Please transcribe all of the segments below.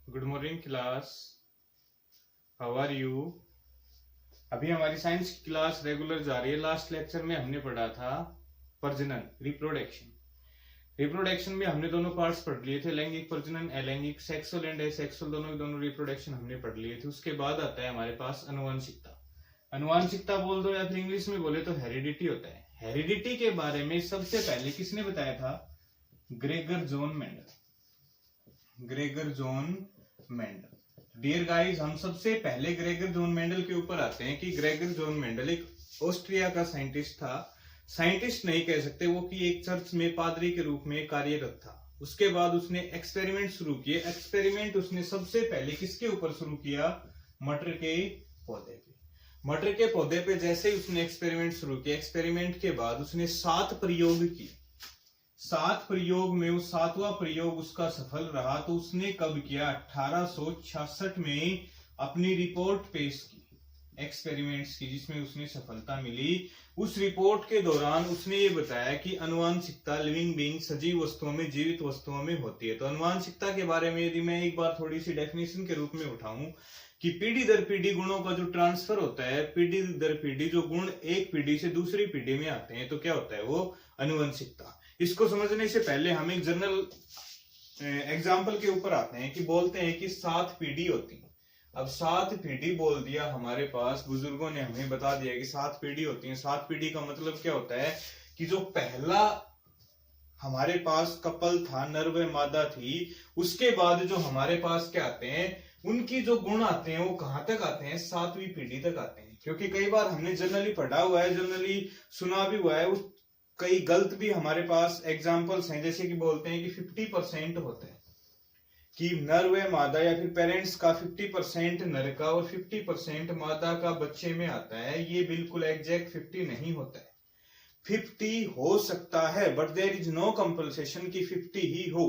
Good morning class, how are you. अभी हमारी science की क्लास रेगुलर जा रही है। लास्ट लेक्चर में हमने पढ़ा था प्रजनन, रिप्रोडक्शन। रिप्रोडक्शन में हमने दोनों पार्ट्स पढ़ लिए थे, लैंगिक प्रजनन, अलैंगिक, सेक्सुअल एंड एसेक्सुअल, दोनों रिप्रोडक्शन हमने पढ़ लिए थे। उसके बाद आता है हमारे पास अनुवांशिकता। अनुवांशिकता बोल दो या फिर इंग्लिश में बोले तो हेरिडिटी होता है। हेरिडिटी के बारे में सबसे पहले किसने बताया था? Gregor John Mendel. Gregor John Mendel. Dear guys, हम सबसे पहले ग्रेगर जॉन मेंडल के ऊपर आते हैं कि ग्रेगर जॉन मेंडल एक ऑस्ट्रिया का साइंटिस्ट था। साइंटिस्ट नहीं कह सकते वो, कि एक चर्च में पादरी के रूप में कार्यरत था। उसके बाद उसने एक्सपेरिमेंट शुरू किए। एक्सपेरिमेंट उसने सबसे पहले किसके ऊपर शुरू किया? मटर के पौधे पे। मटर के पौधे पे जैसे ही उसने एक्सपेरिमेंट शुरू किया, एक्सपेरिमेंट के बाद उसने 7 प्रयोग किए। 7 प्रयोग में वो 7वां प्रयोग उसका सफल रहा। तो उसने कब किया? 1866 में अपनी रिपोर्ट पेश की एक्सपेरिमेंट्स की, जिसमें उसने सफलता मिली। उस रिपोर्ट के दौरान उसने ये बताया कि अनुवांशिकता लिविंग बीइंग, सजीव वस्तुओं में, जीवित वस्तुओं में होती है। तो अनुवांशिकता के बारे में यदि मैं एक बार थोड़ी सी डेफिनेशन के रूप में उठाऊं कि पीढ़ी दर पीढ़ी गुणों का जो ट्रांसफर होता है, पीढ़ी दर पीढ़ी जो गुण एक पीढ़ी से दूसरी पीढ़ी में आते हैं, तो क्या होता है? वो अनुवंशिकता। इसको समझने से पहले हम एक जनरल एग्जाम्पल के ऊपर आते हैं कि बोलते हैं कि 7 पीढ़ी होती है। अब 7 पीढ़ी बोल दिया हमारे पास, बुजुर्गों ने हमें बता दिया कि 7 पीढ़ी होती है। 7 पीढ़ी का मतलब क्या होता है कि जो पहला हमारे पास कपल था, नर व मादा थी, उसके बाद जो हमारे पास क्या आते हैं, उनकी जो गुण आते हैं वो कहां तक आते हैं? 7वीं पीढ़ी तक आते हैं। क्योंकि कई बार हमने जनरली पढ़ा हुआ है, जनरली सुना भी हुआ है, उस कई गलत भी हमारे पास एग्जाम्पल्स हैं। जैसे कि बोलते हैं कि 50% होता है कि नर व मादा, या फिर पेरेंट्स का 50% नर का और 50% मादा का बच्चे में आता है। ये बिल्कुल एग्जैक्ट 50 नहीं होता है। 50 हो सकता है, but there is no compulsion कि 50 ही हो।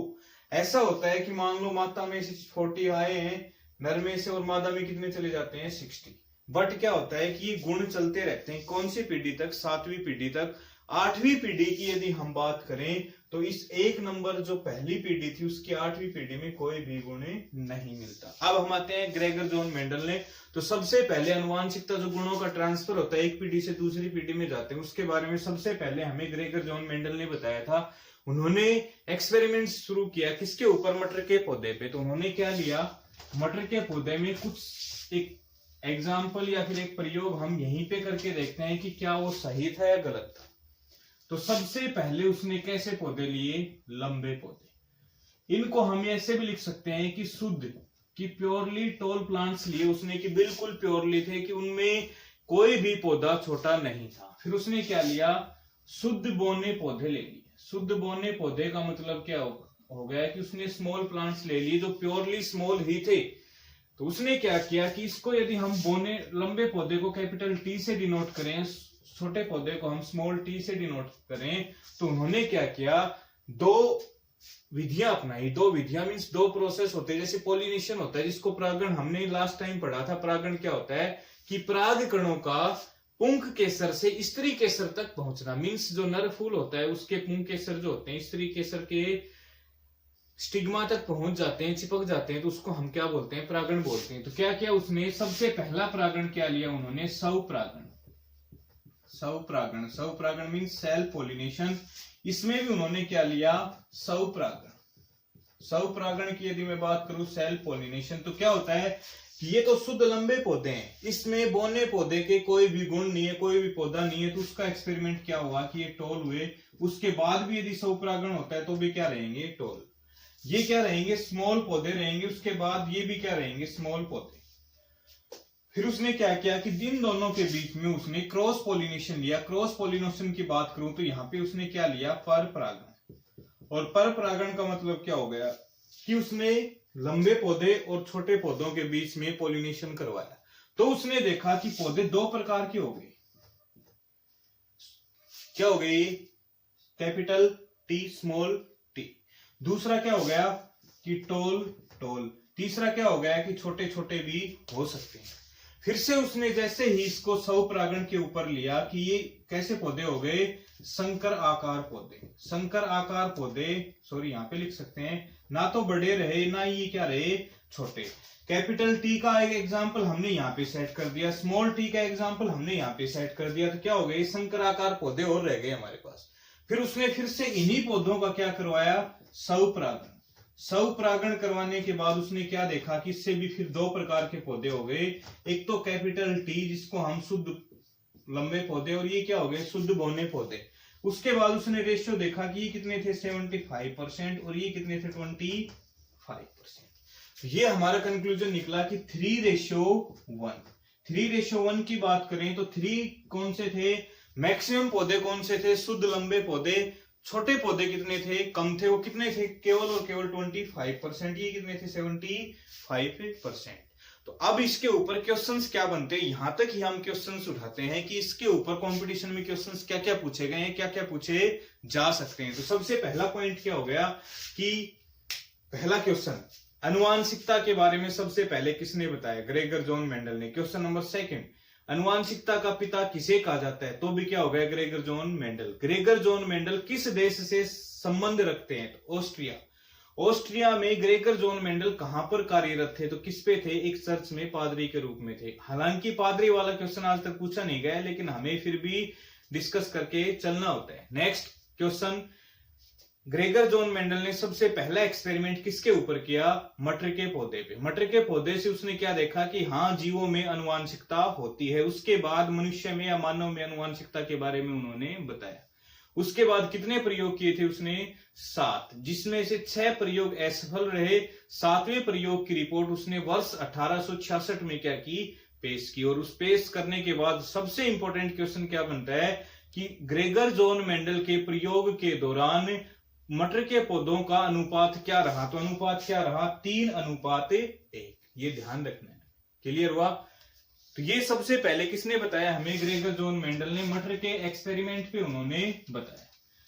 ऐसा होता है कि मान लो माता में से 40 आए हैं, नर में से, और मादा में कितने चले जाते हैं? 60। बट क्या होता है कि ये गुण चलते रहते हैं। कौन सी पीढ़ी तक? 7वीं पीढ़ी तक। 8वीं पीढ़ी की यदि हम बात करें तो इस एक नंबर जो पहली पीढ़ी थी, उसकी 8वीं पीढ़ी में कोई भी गुण नहीं मिलता। अब हम आते हैं ग्रेगर जॉन मेंडल ने। तो सबसे पहले अनुवांशिकता जो गुणों का ट्रांसफर होता है एक पीढ़ी से दूसरी पीढ़ी में जाते हैं, उसके बारे में सबसे पहले हमें ग्रेगर जॉन मेंडल ने बताया था। उन्होंने एक्सपेरिमेंट शुरू किया किसके ऊपर? मटर के पौधे पे। तो उन्होंने क्या लिया? मटर के पौधे में कुछ एक एग्जाम्पल या फिर एक प्रयोग हम यहीं पे करके देखते हैं कि क्या वो सही था या गलत था। तो सबसे पहले उसने कैसे पौधे लिए? लंबे पौधे। इनको हम ऐसे भी लिख सकते हैं कि शुद्ध, कि प्योरली टॉल प्लांट्स लिए उसने, कि बिल्कुल प्योरली थे, कि उनमें कोई भी पौधा छोटा नहीं था। फिर उसने क्या लिया? शुद्ध बौने पौधे ले लिए। शुद्ध बौने पौधे का मतलब क्या हो गया कि उसने स्मॉल प्लांट्स ले लिए जो प्योरली स्मॉल ही थे। तो उसने क्या किया कि इसको यदि हम बौने लंबे पौधे को कैपिटल टी से डिनोट करें, छोटे पौधे को हम स्मॉल टी से डिनोट करें, तो उन्होंने क्या किया? 2 विधियां अपनाई। 2 विधियां मींस 2 प्रोसेस होते हैं। जैसे पॉलिनेशन होता है, जिसको परागण हमने लास्ट टाइम पढ़ा था। परागण क्या होता है कि पराग कणों का पुंख केसर से स्त्री केसर तक पहुंचना। मींस जो नर फूल होता है उसके पुंख केसर जो होते हैं स्त्री केसर के स्टिग्मा तक पहुंच जाते हैं, चिपक जाते हैं, तो उसको हम क्या बोलते हैं? परागण बोलते हैं। तो क्या किया उसने? सबसे पहला परागण क्या लिया उन्होंने? स्वपरागण। स्वपरागण, स्वपरागण मींस सेल्फ पॉलिनेशन। इसमें भी उन्होंने क्या लिया? स्वपरागण। स्वपरागण की यदि मैं बात करूं, सेल्फ पॉलिनेशन, तो क्या होता है कि ये तो शुद्ध लंबे पौधे हैं, इसमें बौने पौधे के कोई भी गुण नहीं है, कोई भी पौधा नहीं है। तो उसका एक्सपेरिमेंट क्या हुआ कि ये टॉल हुए। उसके बाद भी यदि स्वपरागण होता है तो भी क्या रहेंगे? टॉल। ये क्या रहेंगे? स्मॉल पौधे रहेंगे। उसके बाद ये भी क्या रहेंगे? स्मॉल पौधे। फिर उसने क्या किया कि इन दोनों के बीच में उसने क्रॉस पॉलिनेशन लिया। क्रॉस पॉलिनेशन की बात करूं तो यहाँ पे उसने क्या लिया? पर परागण। और पर परागण का मतलब क्या हो गया कि उसने लंबे पौधे और छोटे पौधों के बीच में पॉलिनेशन करवाया। तो उसने देखा कि पौधे 2 प्रकार के हो गए। क्या हो गई? Capital T, small T. दूसरा क्या हो गया कि टॉल टॉल। तीसरा क्या हो गया कि छोटे छोटे भी हो सकते हैं। फिर से उसने जैसे ही इसको स्वपरागण के ऊपर लिया कि ये कैसे पौधे हो गए? संकर आकार पौधे, संकर आकार पौधे, सॉरी यहाँ पे लिख सकते हैं, ना तो बड़े रहे ना ये क्या रहे छोटे। कैपिटल टी का एक एग्जांपल हमने यहाँ पे सेट कर दिया, स्मॉल टी का एग्जांपल हमने यहाँ पे सेट कर दिया, तो क्या हो गए संकर आकार पौधे और रह गए हमारे पास। फिर उसने फिर से इन्हीं पौधों का क्या करवाया, स्वपरागण। स्वपरागण करवाने के बाद उसने क्या देखा कि इससे भी फिर दो प्रकार के पौधे हो गए, एक तो कैपिटल टी जिसको हम शुद्ध लंबे पौधे, और ये क्या हो गए शुद्ध बौने पौधे। उसके बाद उसने रेशियो देखा कि ये कितने थे 75% और ये कितने थे 25%। ये हमारा कंक्लूजन निकला कि 3:1। 3:1 की बात करें तो 3 कौन से थे, मैक्सिमम पौधे कौन से थे, शुद्ध लंबे पौधे। छोटे पौधे कितने थे, कम थे, वो कितने थे केवल और केवल 25%, ये कितने थे 75%। तो अब इसके ऊपर क्वेश्चंस क्या बनते हैं, यहां तक ही हम क्वेश्चंस उठाते हैं कि इसके ऊपर कंपटीशन में क्वेश्चंस क्या क्या पूछे गए हैं, क्या क्या पूछे जा सकते हैं। तो सबसे पहला पॉइंट क्या हो गया कि पहला क्वेश्चन अनुवांशिकता के बारे में सबसे पहले किसने बताया, ग्रेगर जॉन मेंडल ने। क्वेश्चन नंबर 2, अनुवांशिकता का पिता किसे कहा जाता है, तो भी क्या हो गया Gregor John Mendel. Gregor John Mendel किस देश से संबंध रखते हैं, तो ऑस्ट्रिया। ऑस्ट्रिया में ग्रेगर जॉन मेंडल कहां पर कार्यरत थे, तो किस पे थे, एक चर्च में पादरी के रूप में थे। हालांकि पादरी वाला क्वेश्चन आज तक पूछा नहीं गया, लेकिन हमें फिर भी डिस्कस करके चलना होता है। Next question, Gregor John Mendel ने सबसे पहला एक्सपेरिमेंट किसके ऊपर किया, मटर के पौधे पे। मटर के पौधे से उसने क्या देखा कि हाँ जीवों में अनुवांशिकता होती है। उसके बाद मनुष्य में या मानव में अनुवांशिकता के बारे में उन्होंने बताया। उसके बाद कितने प्रयोग किए थे उसने, 7, जिसमें से 6 प्रयोग असफल रहे। 7वें प्रयोग की रिपोर्ट उसने वर्ष 1866 में क्या की, पेश की। और उस पेश करने के बाद सबसे इंपॉर्टेंट क्वेश्चन क्या बनता है कि ग्रेगर जॉन मेंडल के प्रयोग के दौरान मटर के पौधों का अनुपात क्या रहा, तो अनुपात क्या रहा 3:1। ये ध्यान रखना है, क्लियर हुआ। तो ये सबसे पहले किसने बताया हमें, ग्रेगर जॉन मेंडल ने, मटर के एक्सपेरिमेंट पे उन्होंने बताया।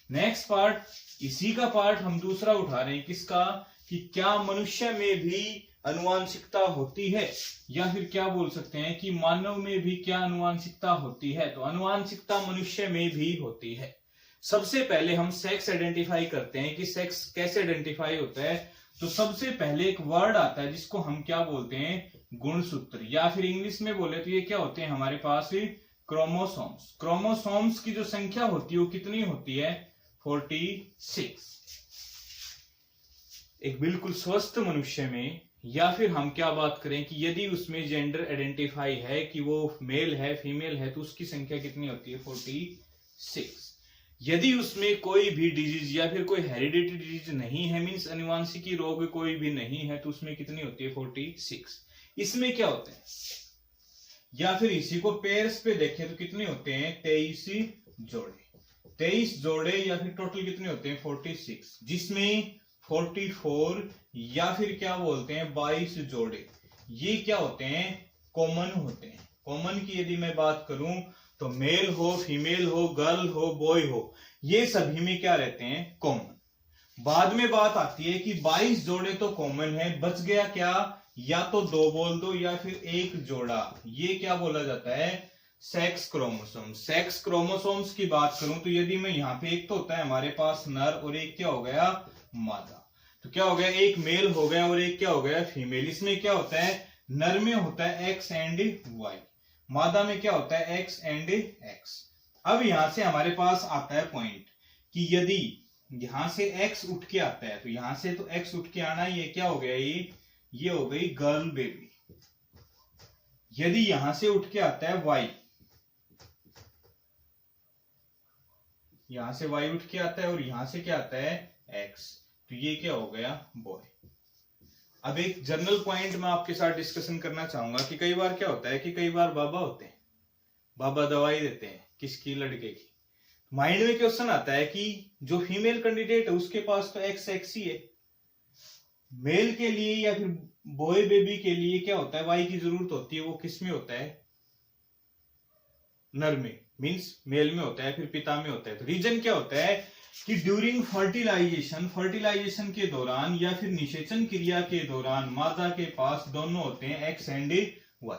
नेक्स्ट पार्ट, इसी का पार्ट हम दूसरा उठा रहे हैं, किसका, कि क्या मनुष्य में भी अनुवांशिकता होती है, या फिर क्या बोल सकते हैं कि मानव में भी क्या अनुवांशिकता होती है। तो अनुवांशिकता मनुष्य में भी होती है। सबसे पहले हम सेक्स आइडेंटिफाई करते हैं कि सेक्स कैसे आइडेंटिफाई होता है। तो सबसे पहले एक वर्ड आता है जिसको हम क्या बोलते हैं, गुणसूत्र, या फिर इंग्लिश में बोले तो ये क्या होते हैं हमारे पास, क्रोमोसोम्स। क्रोमोसोम्स की जो संख्या होती है वो कितनी होती है, 46। एक बिल्कुल स्वस्थ मनुष्य में, या फिर हम क्या बात करें कि यदि उसमें जेंडर आइडेंटिफाई है कि वो मेल है फीमेल है, तो उसकी संख्या कितनी होती है, 46। यदि उसमें कोई भी डिजीज या फिर कोई हेरिडिटरी डिजीज नहीं है, मींस अनुवांशिकी रोग कोई भी नहीं है, तो उसमें कितनी होती है, 46। इसमें क्या होते हैं, या फिर इसी को पेयर्स पे देखें तो कितने होते हैं, 23 जोड़े। 23 जोड़े या फिर टोटल कितने होते हैं, 46, जिसमें 44 या फिर क्या बोलते हैं 22 जोड़े ये क्या होते हैं, कॉमन होते हैं। कॉमन की यदि मैं बात करूं तो मेल हो फीमेल हो गर्ल हो बॉय हो, ये सभी में क्या रहते हैं, कॉमन। बाद में बात आती है कि 22 जोड़े तो कॉमन है, बच गया क्या, या तो 2 बोल दो या फिर 1 जोड़ा, ये क्या बोला जाता है, सेक्स क्रोमोसोम। सेक्स क्रोमोसोम्स की बात करूं तो यदि मैं यहाँ पे एक तो होता है हमारे पास नर और एक क्या हो गया मादा, तो क्या हो गया, एक मेल हो गया और एक क्या हो गया फीमेल। इसमें क्या होता है, नर में होता है एक्स एंड वाई, मादा में क्या होता है एक्स एंड एक्स। अब यहां से हमारे पास आता है पॉइंट कि यदि यहां से एक्स उठ के आता है, तो यहां से तो एक्स उठ के आना, ये क्या हो गया, ये हो गई गर्ल बेबी। यदि यहां से उठ के आता है वाई, यहां से वाई उठ के आता है और यहां से क्या आता है एक्स, तो ये क्या हो गया बॉय। अब एक जनरल पॉइंट मैं आपके साथ डिस्कशन करना चाहूंगा कि कई बार क्या होता है कि कई बार बाबा होते हैं, बाबा दवाई देते हैं किसकी, लड़के की। माइंड में क्वेश्चन आता है कि जो फीमेल कैंडिडेट है उसके पास तो एक्स एक्स ही है, मेल के लिए या फिर बॉय बेबी के लिए क्या होता है, वाई की जरूरत होती है, वो किस में होता है, नर में, मींस मेल में होता है, फिर पिता में होता है। तो रीजन क्या होता है कि ड्यूरिंग फर्टिलाइजेशन के दौरान या फिर निषेचन क्रिया के दौरान मादा के पास दोनों होते हैं एक्स एंड वाई।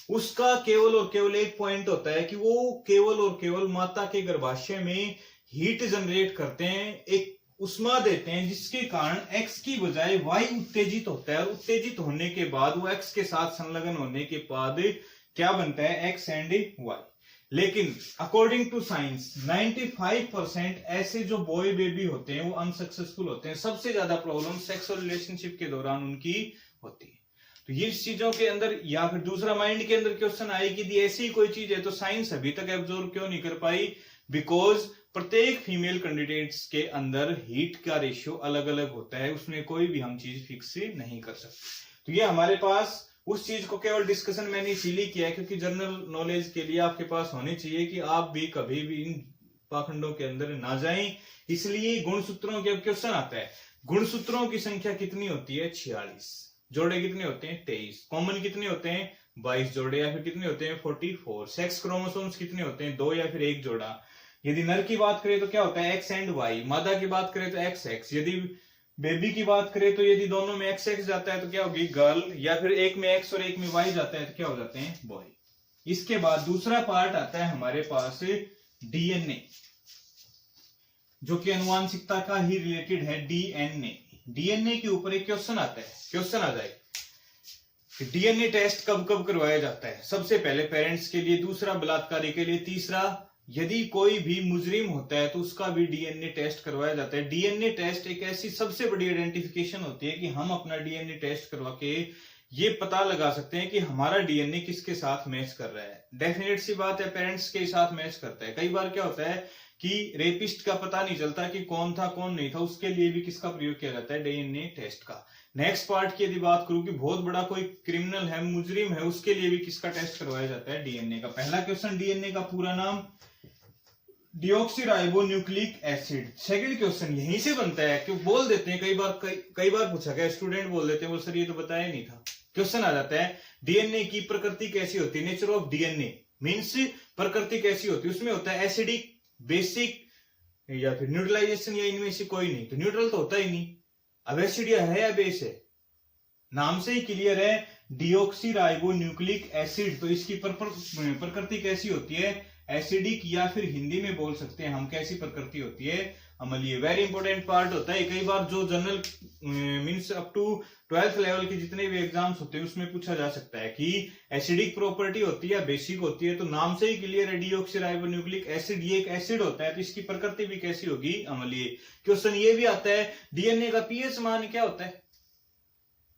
उसका केवल और केवल एक पॉइंट होता है कि वो केवल और केवल माता के गर्भाशय में हीट जनरेट करते हैं, एक उष्मा देते हैं, जिसके कारण x की बजाय y उत्तेजित होता है, और उत्तेजित होने के बाद वो x के साथ संलग्न होने के बाद क्या बनता है, x एंड y। लेकिन अकॉर्डिंग टू साइंस 95% ऐसे जो बॉय बेबी होते हैं वो अनसक्सेसफुल होते हैं। सबसे ज्यादा प्रॉब्लम सेक्सुअल रिलेशनशिप के दौरान उनकी होती है। तो ये चीजों के अंदर, या फिर दूसरा माइंड के अंदर क्वेश्चन आए कि ऐसी कोई चीज है तो साइंस अभी तक एब्जॉर्व क्यों नहीं कर पाई, बिकॉज प्रत्येक फीमेल कैंडिडेट्स के अंदर हीट का रेशियो अलग अलग होता है, उसमें कोई भी हम चीज फिक्स नहीं कर सकते। तो ये हमारे पास उस चीज को केवल डिस्कशन मैंने इसीलिए किया है क्योंकि जनरल नॉलेज के लिए आपके पास होनी चाहिए कि आप भी कभी भी इन पाखंडों के अंदर ना जाएं। इसलिए गुणसूत्रों के क्वेश्चन आता है, गुणसूत्रों की संख्या कितनी होती है, 46, जोड़े कितने होते हैं, 23, कॉमन कितने होते हैं, 22 जोड़े, या फिर कितने होते हैं, 44, सेक्स क्रोमोसोम्स कितने होते हैं, 2 या फिर 1 जोड़ा। यदि नर की बात करें तो क्या होता है, एक्स एंड वाई, मादा की बात करें तो एक्स एक्स, यदि बेबी की बात करें तो यदि दोनों में एक्स एक्स जाता है तो क्या होगी, गर्ल, या फिर एक में एक्स और एक में वाई जाता है तो क्या हो जाते हैं, बॉय। इसके बाद दूसरा पार्ट आता है हमारे पास डीएनए, जो कि अनुवांशिकता का ही रिलेटेड है। डीएनए, डीएनए के ऊपर एक क्वेश्चन आता है, क्वेश्चन आ जाए कि डीएनए टेस्ट कब कब करवाया जाता है। सबसे पहले पेरेंट्स के लिए, दूसरा बलात्कारी के लिए, तीसरा यदि कोई भी मुजरिम होता है तो उसका भी डीएनए टेस्ट करवाया जाता है। डीएनए टेस्ट एक ऐसी सबसे बड़ी आइडेंटिफिकेशन होती है कि हम अपना डीएनए टेस्ट करवा के ये पता लगा सकते हैं कि हमारा डीएनए किसके साथ मैच कर रहा है। डेफिनेट सी बात है, पेरेंट्स के साथ मैच करता है। कई बार क्या होता है कि रेपिस्ट का पता नहीं चलता कि कौन था कौन नहीं था, उसके लिए भी किसका प्रयोग किया जाता है, डीएनए टेस्ट का। नेक्स्ट पार्ट की यदि बात करूं कि बहुत बड़ा कोई क्रिमिनल है, मुजरिम है, उसके लिए भी किसका टेस्ट करवाया जाता है, डीएनए का। पहला क्वेश्चन, डीएनए का पूरा नाम डिऑक्सीराइबोन्यूक्लिक एसिड। सेकंड क्वेश्चन यहीं से बनता है, क्यों बोल देते हैं, कई बार पूछा गया, स्टूडेंट बोल देते हैं वो सर ये तो बताया नहीं था। क्वेश्चन आ जाता है डीएनए की प्रकृति कैसी होती है, नेचर ऑफ डीएनए मींस प्रकृति कैसी होती है। उसमें होता है एसिडिक, बेसिक, या फिर न्यूट्रलाइजेशन, या इनमें से कोई नहीं। तो न्यूट्रल तो होता ही नहीं। अब एसिड है या बेस है, नाम से ही क्लियर है, डिऑक्सीराइबोन्यूक्लिक एसिड। तो इसकी प्रकृति कैसी होती है, एसिडिक, या फिर हिंदी में बोल सकते हैं हम कैसी प्रकृति होती है, अम्लीय। वेरी इंपॉर्टेंट पार्ट होता है। कई बार जो general means up to 12th level के जितने भी एग्जाम्स होते हैं उसमें पूछा जा सकता है कि एसिडिक प्रॉपर्टी होती है या बेसिक होती है। तो नाम से ही क्लियर है, डिऑक्सीराइबोन्यूक्लिक एसिड, ये एक एसिड होता है, तो इसकी प्रकृति भी कैसी होगी, अम्लीय। क्वेश्चन ये भी आता है डीएनए का पीएच मान क्या होता है,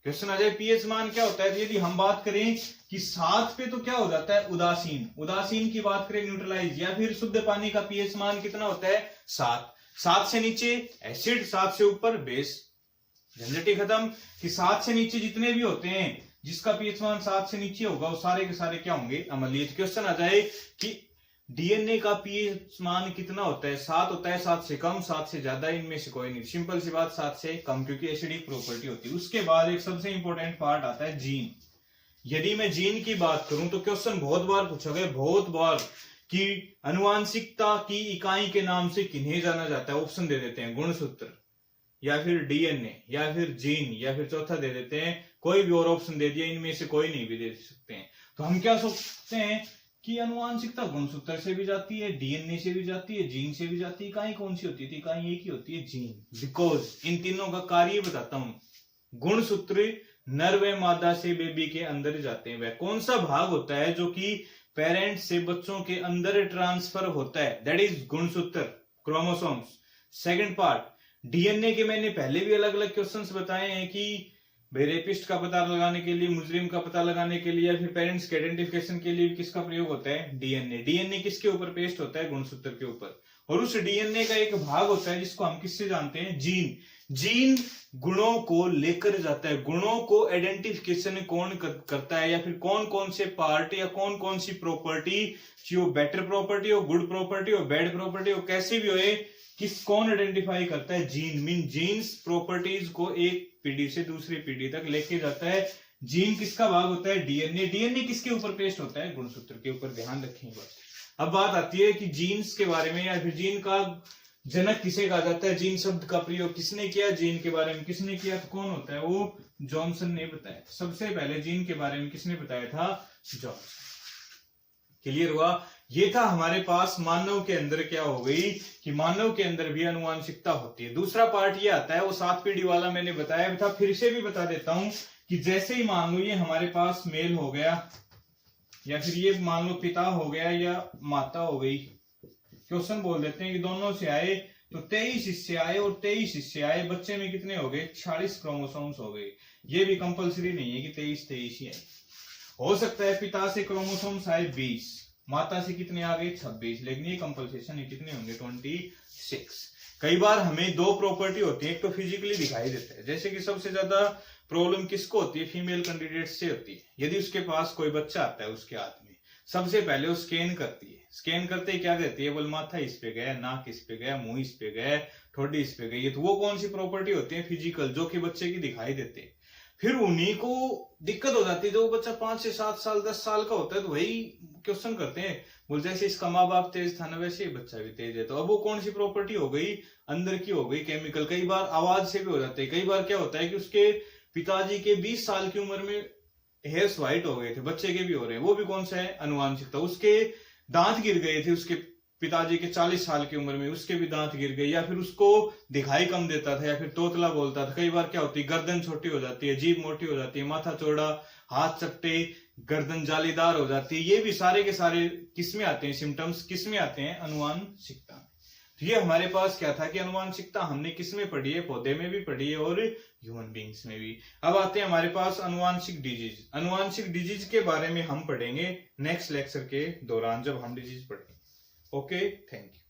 क्वेश्चन आ जाए पीएच मान क्या होता है। तो यदि हम बात करें कि 7 पे तो क्या हो जाता है, उदासीन। उदासीन की बात करें न्यूट्रलाइज, या फिर शुद्ध पानी का पीएच मान कितना होता है, 7। 7 से नीचे एसिड, 7 से ऊपर बेस। झंझट खत्म कि 7 से नीचे जितने भी होते हैं जिसका पीएच मान 7 से नीचे होगा वो सारे के सारे क्या होंगे, अम्लीय। क्वेश्चन आ जाए कि डीएनए का पीएच मान कितना होता है, 7 होता है, 7 से कम, 7 से ज्यादा, इनमें से कोई नहीं। सिंपल सी बात, 7 से कम, क्योंकि एसिडिक प्रॉपर्टी होती है। उसके बाद एक सबसे इंपॉर्टेंट पार्ट आता है जीन। यदि मैं जीन की बात करूं तो क्वेश्चन बहुत बार पूछा गया, बहुत बार, कि अनुवांशिकता की इकाई के नाम से किन्हें जाना जाता है। ऑप्शन दे देते हैं, गुणसूत्र, या फिर डीएनए, या फिर जीन, या फिर चौथा दे देते हैं कोई भी और ऑप्शन दे दिया, इनमें से कोई नहीं भी दे सकते हैं। तो हम क्या सोचते हैं कि अनुवांशिकता गुणसूत्र से भी जाती है, डीएनए से भी जाती है, जीन से भी जाती है। इकाई कौन सी होती है, इकाई एक ही होती है, जीन। बिकॉज इन तीनों का कार्य बताता हूं। गुणसूत्र नर व मादा से बेबी के अंदर जाते हैं। वह कौन सा भाग होता है जो कि पेरेंट्स से बच्चों के अंदर ट्रांसफर होता है, दैट इज गुणसूत्र, क्रोमोसोम्स। सेकंड पार्ट डीएनए के मैंने पहले भी अलग अलग क्वेश्चंस बताए हैं कि रेपिस्ट का पता लगाने के लिए, मुजरिम का पता लगाने के लिए, या फिर पेरेंट्स के आइडेंटिफिकेशन के लिए किसका प्रयोग होता है, डीएनए। डीएनए किसके ऊपर पेस्ट होता है, गुणसूत्र के ऊपर। और उस डीएनए का एक भाग होता है जिसको हम किससे जानते हैं, जीन। जीन गुणों को लेकर जाता है, गुणों को आइडेंटिफिकेशन कौन करता है, या फिर कौन कौन से पार्ट या कौन कौन सी प्रॉपर्टी, जो बेटर प्रॉपर्टी हो, गुड प्रॉपर्टी हो, बैड प्रॉपर्टी हो, कैसे भी हो, कौन आइडेंटिफाई करता है, जीन। मीन जीन्स प्रॉपर्टीज को एक पीढ़ी से दूसरी पीढ़ी तक लेके जाता है। जीन किसका भाग होता है, डीएनए। डीएनए किसके ऊपर पेस्ट होता है, गुणसूत्र के ऊपर। ध्यान रखेंगे। अब बात आती है कि जीन्स के बारे में, या फिर जीन का जनक किसे कहा जाता है, जीन शब्द का प्रयोग किसने किया, जीन के बारे में किसने किया, तो कौन होता है वो, जॉनसन ने बताया। सबसे पहले जीन के बारे में किसने बताया था, जॉनसन। क्लियर हुआ? ये था हमारे पास मानव के अंदर क्या हो गई कि मानव के अंदर भी अनुवांशिकता होती है। दूसरा पार्ट ये आता है, वो 7 पीढ़ी वाला मैंने बताया था, फिर से भी बता देता हूं कि जैसे ही मान लो ये हमारे पास मेल हो गया, या फिर ये मान लो पिता हो गया या माता हो गई, क्वेश्चन बोल देते हैं कि दोनों से आए तो 23 हिस्से आए और 23 हिस्से आए, बच्चे में कितने हो गए? 46 क्रोमोसोम्स हो गए। ये भी कंपलसरी नहीं है कि 23 ही आए, हो सकता है पिता से क्रोमोसोम्स आए 20, माता से कितने आ गए? 26, लेकिन ये कंपलसेशन कितने होंगे? 26। कई बार हमें दो प्रॉपर्टी होती है, एक तो फिजिकली दिखाई देता है, जैसे कि सबसे ज्यादा प्रॉब्लम किसको होती है? फीमेल कैंडिडेट से होती है। यदि उसके पास कोई बच्चा आता है उसके हाथ में, सबसे पहले वो स्कैन करती है। स्कैन करते ही क्या कहती है? बोल माथा इस पे गया, नाक इस पे गया, मुंह इस पे गया, ठोडी इस पे गई। तो वो कौन सी प्रॉपर्टी होती है? फिजिकल, जो कि बच्चे की दिखाई देते हैं। फिर उन्हीं को दिक्कत हो जाती है, जो बच्चा 5 से 7 साल 10 साल का होता है, तो वही क्वेश्चन करते हैं, बोल जैसे इसका माँ बाप तेज था ना, वैसे ही बच्चा भी तेज है। तो अब वो कौन सी प्रॉपर्टी हो गई? अंदर की हो गई, केमिकल। कई बार आवाज से भी हो जाते हैं। कई बार क्या होता है कि उसके पिताजी के 20 साल की उम्र में हेयर्स व्हाइट हो गए थे, बच्चे के भी हो रहे हैं, वो भी कौन सा है? अनुवांशिकता। उसके दांत गिर गए थे उसके पिताजी के 40 साल की उम्र में, उसके भी दांत गिर गए, या फिर उसको दिखाई कम देता था, या फिर तोतला बोलता था। कई बार क्या होती है? गर्दन छोटी हो जाती है, जीभ मोटी हो जाती है, माथा चौड़ा, हाथ चपटे, गर्दन जालीदार हो जाती है। ये भी सारे के सारे किसमें आते हैं? सिम्टम्स किसमें आते हैं? अनुवांशिकता में। तो ये हमारे पास क्या था कि अनुवांशिकता हमने किसमें पढ़ी है? पौधे में भी पढ़ी है और ह्यूमन बींग्स में भी। अब आते हैं हमारे पास अनुवांशिक डिजीज। अनुवांशिक डिजीज के बारे में हम पढ़ेंगे नेक्स्ट लेक्चर के दौरान, जब हम डिजीज पढ़ेंगे। Okay, thank you.